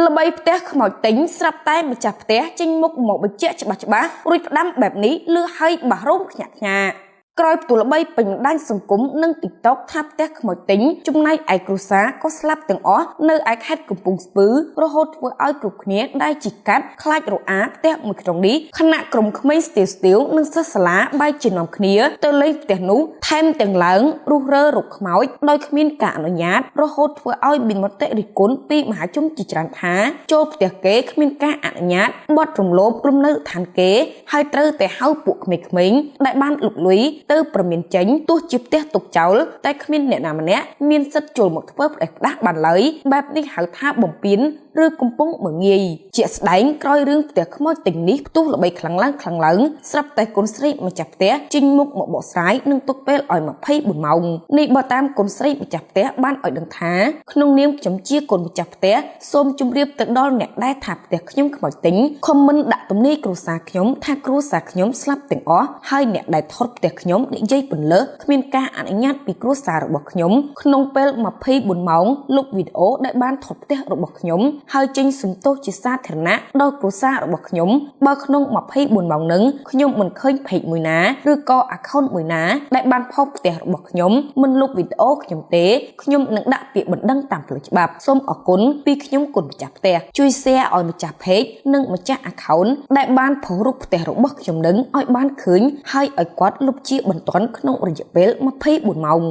ល្បីផ្ទះខ្មោចទិញស្រាប់តែម្ចាស់ផ្ទះចេញមុខមកបញ្ជាក់ច្បាស់រួចផ្ដាំបែបនេះលឺហើយបះរោមខ្ញាក់ខ្ញាក្រោយផ្ទុះល្បីពេញបណ្ដាញសង្គមនិង TikTok ថាផ្ទះខ្មោចទិញចំណែកឯគ្រួសារក៏ស្លាប់ទាំងអស់នៅឯខេត្តកំពង់ស្ពឺរហូតធ្វើឲ្យគ្រប់គ្នាដែលជីកាត់ខ្លាចរអាផ្ទះមួយក្នុងនេះខណៈក្រុមក្មេងស្ទាវនិងសិស្សសាលាបែកជានាំគ្នាទៅលេងផ្ទះនោះថែមទាំងឡើងរុះរើរកខ្មោចដោយគ្មានការអនុញ្ញាតរហូតធ្វើឲ្យមានមតិរិះគន់ពីមហាជនជាច្រើនថាចូលផ្ទះគេគ្មានការអនុញ្ញាតបទរំលោភលំនៅឋានគេហើយត្រូវតែហៅពួកក្មេងៗដែលបានលុកលុយទៅប្រមានចេញទោះជាផ្ទះទុកចោលតែគ្មានអ្នកណាម្នាក់មានសិទ្ធិចូលមកធ្វើផ្ដេសផ្ដាស់បានឡើយបែបនេះហៅថាបំពានឬកំពុងមើងងាយជាស្ដែងក្រោយរឿងផ្ទះខ្មោចទិញនេះផ្ទុះល្បីខ្លាំងឡើងស្រាប់តែកូនស្រីម្ចាស់ផ្ទះចេញមុខមកបកស្រាយនិងទុកពេលឲ្យ24ម៉ោងនេះបើតាមកូនស្រីម្ចាស់ផ្ទះបានឲ្យដឹងថាក្នុងនាមខ្ញុំជាកូនម្ចាស់ផ្ទះសូមជម្រាបទៅដល់អ្នកដែលថាផ្ទះខ្ញុំខ្មោចទិញខមមិនដាក់ទំនាយគ្រួសារខ្ញុំថាគ្រួសារខ្ញុំស្លាប់ទាំងអស់ហើយអ្នកដែលថតផ្ទះខ្ញុំនិយាយពន្លើសគ្មានការអនុញ្ញាតពីគ្រួសាររបស់ខ្ញុំក្នុងពេល24ម៉ោងលុបវីដេអូដែលបានថតផ្ទះរបស់ខ្ញុំហើយចេញសំទោសជាសាធារណៈដល់គ្រួសាររបស់ខ្ញុំបើក្នុង24ម៉ោងនឹងខ្ញុំមិនឃើញ page មួយណាឬក៏ account មួយណាដែលបានផុសផ្ទះរបស់ខ្ញុំមិនលុបវីដេអូខ្ញុំទេខ្ញុំនឹងដាក់ពាក្យបណ្ដឹងតាមផ្លូវច្បាប់សូមអរគុណពីខ្ញុំគុណម្ចាស់ផ្ទះជួយ share ឲ្យម្ចាស់ page និងម្ចាស់ account ដែលបានផុសរូបផ្ទះរបស់ខ្ញុំនឹងឲ្យបានឃើញហើយឲ្យគាត់លុបជាបន្ទាន់ក្នុងរយៈពេល24ម៉ោង